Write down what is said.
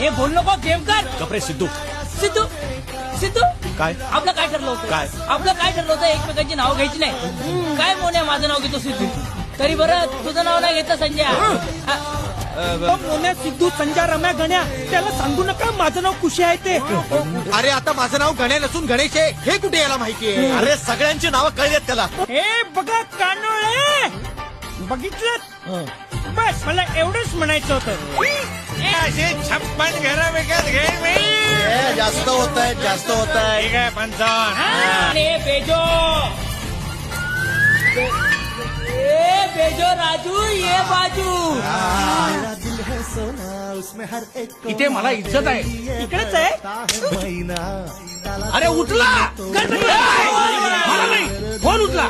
हे बोल नको गेम कर. कपडे सिद्धू. सिद्धू सिद्धू काय आपलं काय ठरलं होतं? काय? आपलं काय ठरलं होतं? एकमेकांची नाव घ्यायची नाही. काय मोन्या माझं नाव घेतो सिद्धू. तरी बरं तुझं नाव नाही घेतलं संजय. मोन्या सिद्धू संजय रम्या गण्या त्याला सांगू नका माझं नाव कुशी आहे ते. अरे आता माझं नाव गण्या नसून गणेश आहे हे कुठे याला माहितीये. अरे सगळ्यांची नावं कळलेत त्याला. हे बघा कानोळे बघितलं बस मला एवढंच म्हणायचं होतं. असे 56 घरं विकत घे मी. जास्त होत आहे जास्त होत आहे. ठीक आहे 55. आणि बेजो ए बेजो राजू ये बाजू. इथे मला इज्जत आहे. इकडेच आहे. अरे उठला गणपती. मला नाही फोन उठला.